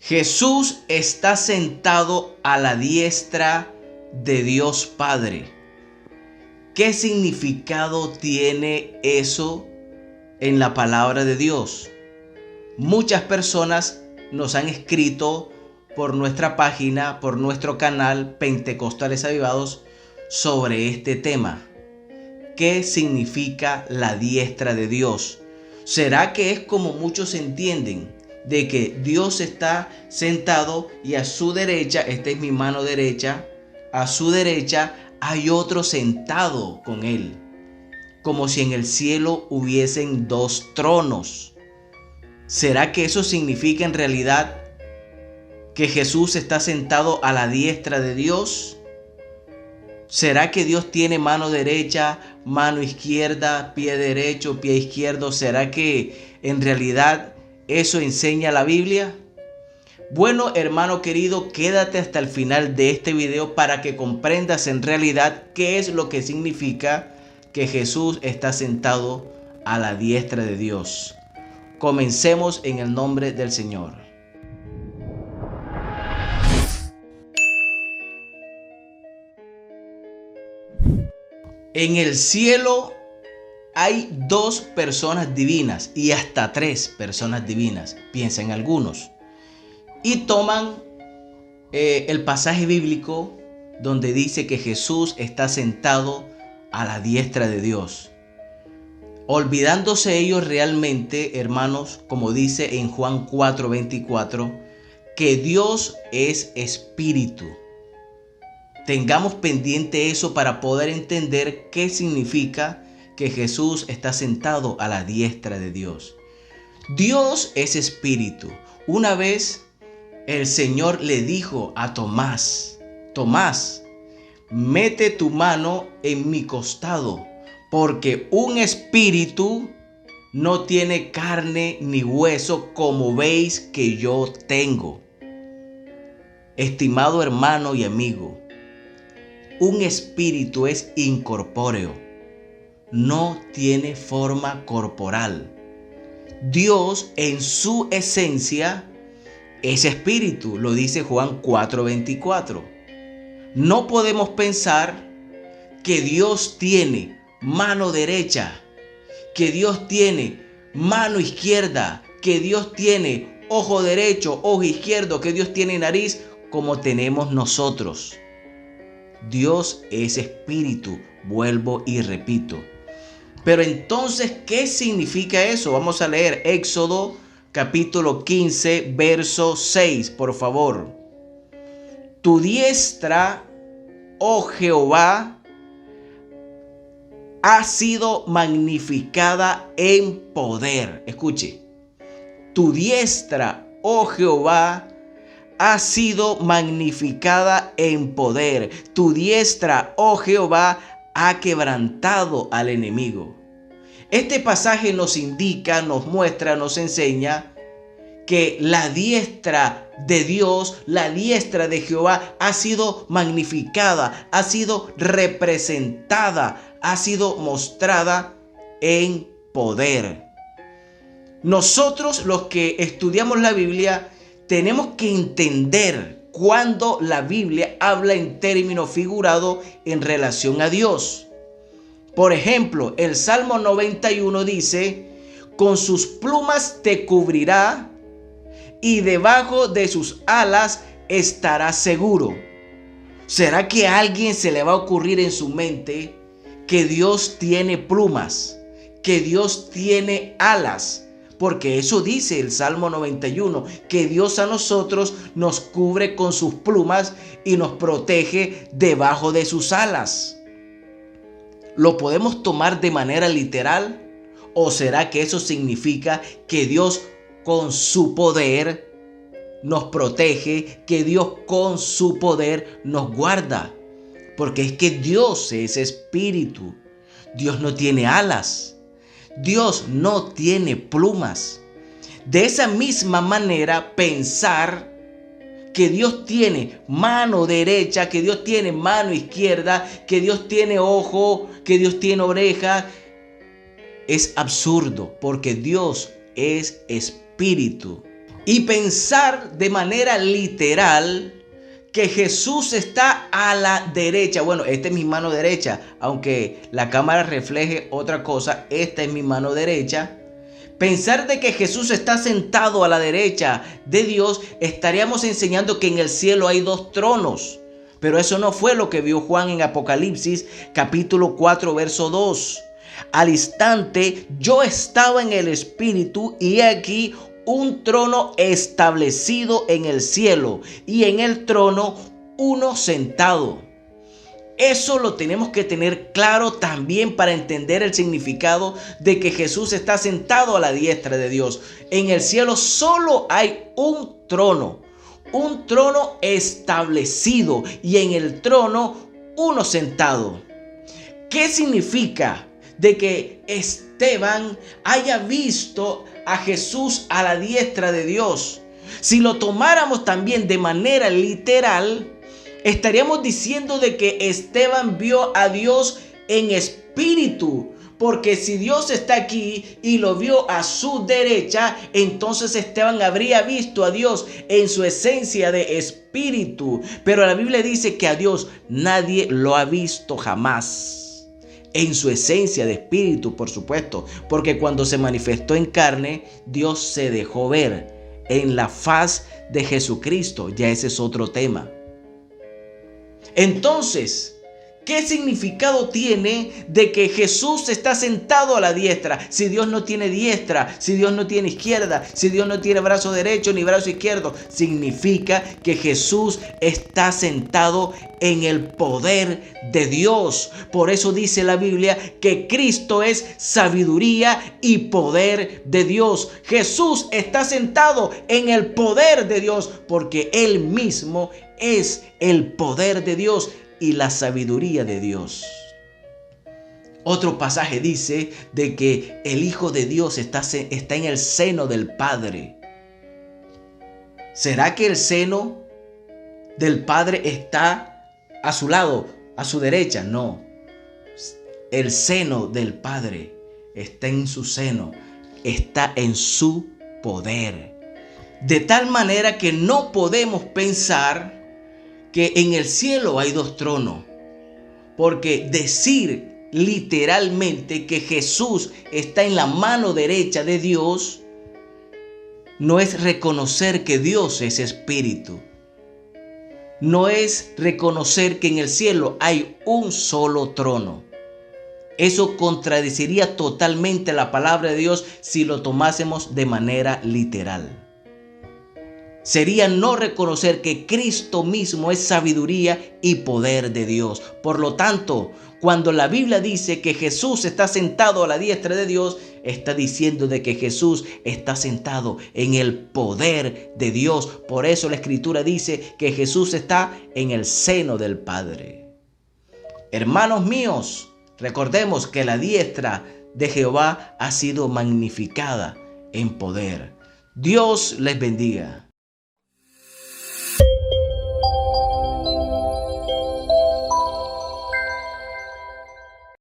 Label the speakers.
Speaker 1: Jesús está sentado a la diestra de Dios Padre. ¿Qué significado tiene eso en la palabra de Dios? Muchas personas nos han escrito por nuestra página, por nuestro canal Pentecostales Avivados sobre este tema. ¿Qué significa la diestra de Dios? ¿Será que es como muchos entienden? De que Dios está sentado y a su derecha, esta es mi mano derecha, a su derecha hay otro sentado con él, como si en el cielo hubiesen dos tronos. ¿Será que eso significa en realidad que Jesús está sentado a la diestra de Dios? ¿Será que Dios tiene mano derecha, mano izquierda, pie derecho, pie izquierdo? ¿Será que en realidad eso enseña la Biblia? Bueno, hermano querido, quédate hasta el final de este video para que comprendas en realidad qué es lo que significa que Jesús está sentado a la diestra de Dios. Comencemos en el nombre del Señor. En el cielo hay dos personas divinas y hasta tres personas divinas, piensan algunos. Y toman el pasaje bíblico donde dice que Jesús está sentado a la diestra de Dios. Olvidándose ellos realmente, hermanos, como dice en Juan 4:24, que Dios es espíritu. Tengamos pendiente eso para poder entender qué significa que Jesús está sentado a la diestra de Dios. Dios es espíritu. Una vez el Señor le dijo a Tomás, Tomás, mete tu mano en mi costado, porque un espíritu no tiene carne ni hueso como veis que yo tengo. Estimado hermano y amigo, un espíritu es incorpóreo, no tiene forma corporal. Dios en su esencia es espíritu, lo dice Juan 4:24. No podemos pensar que Dios tiene mano derecha, que Dios tiene mano izquierda, que Dios tiene ojo derecho, ojo izquierdo, que Dios tiene nariz como tenemos nosotros. Dios es espíritu, vuelvo y repito. Pero entonces, ¿qué significa eso? Vamos a leer Éxodo capítulo 15, verso 6, por favor. Tu diestra, oh Jehová, ha sido magnificada en poder. Escuche. Tu diestra, oh Jehová, ha sido magnificada en poder. Tu diestra, oh Jehová, ha quebrantado al enemigo. Este pasaje nos indica, nos muestra, nos enseña que la diestra de Dios, la diestra de Jehová ha sido magnificada, ha sido representada, ha sido mostrada en poder. Nosotros los que estudiamos la Biblia tenemos que entender cuando la Biblia habla en términos figurados en relación a Dios. Por ejemplo, el Salmo 91 dice, con sus plumas te cubrirá y debajo de sus alas estarás seguro. ¿Será que a alguien se le va a ocurrir en su mente que Dios tiene plumas, que Dios tiene alas? Porque eso dice el Salmo 91, que Dios a nosotros nos cubre con sus plumas y nos protege debajo de sus alas. ¿Lo podemos tomar de manera literal? ¿O será que eso significa que Dios con su poder nos protege, que Dios con su poder nos guarda? Porque es que Dios es espíritu. Dios no tiene alas. Dios no tiene plumas. De esa misma manera, pensar que Dios tiene mano derecha, que Dios tiene mano izquierda, que Dios tiene ojo, que Dios tiene oreja, es absurdo, porque Dios es espíritu. y pensar de manera literal que Jesús está a la derecha. Bueno, esta es mi mano derecha, aunque la cámara refleje otra cosa, esta es mi mano derecha. Pensar de que Jesús está sentado a la derecha de Dios, estaríamos enseñando que en el cielo hay dos tronos. Pero eso no fue lo que vio Juan en Apocalipsis capítulo 4 verso 2. Al instante yo estaba en el Espíritu y aquí un trono establecido en el cielo y en el trono uno sentado. Eso lo tenemos que tener claro también para entender el significado de que Jesús está sentado a la diestra de Dios. En el cielo solo hay un trono establecido y en el trono uno sentado. ¿Qué significa de que Esteban haya visto a Jesús a la diestra de Dios? Si lo tomáramos también de manera literal, estaríamos diciendo de que Esteban vio a Dios en espíritu. Porque si Dios está aquí y lo vio a su derecha, entonces Esteban habría visto a Dios en su esencia de espíritu. Pero la Biblia dice que a Dios nadie lo ha visto jamás. En su esencia de espíritu, por supuesto. Porque cuando se manifestó en carne, Dios se dejó ver en la faz de Jesucristo. Ya ese es otro tema. Entonces, ¿qué significado tiene de que Jesús está sentado a la diestra? Si Dios no tiene diestra, si Dios no tiene izquierda, si Dios no tiene brazo derecho ni brazo izquierdo, significa que Jesús está sentado en el poder de Dios. Por eso dice la Biblia que Cristo es sabiduría y poder de Dios. Jesús está sentado en el poder de Dios porque Él mismo es el poder de Dios y la sabiduría de Dios. Otro pasaje dice de que el Hijo de Dios está en el seno del Padre. ¿Será que el seno del Padre está a su lado, a su derecha? No. El seno del Padre está en su seno, está en su poder. De tal manera que no podemos pensar que en el cielo hay dos tronos, porque decir literalmente que Jesús está en la mano derecha de Dios no es reconocer que Dios es espíritu, no es reconocer que en el cielo hay un solo trono. Eso contradeciría totalmente la palabra de Dios si lo tomásemos de manera literal. Sería no reconocer que Cristo mismo es sabiduría y poder de Dios. Por lo tanto, cuando la Biblia dice que Jesús está sentado a la diestra de Dios, está diciendo de que Jesús está sentado en el poder de Dios. Por eso la Escritura dice que Jesús está en el seno del Padre. Hermanos míos, recordemos que la diestra de Jehová ha sido magnificada en poder. Dios les bendiga.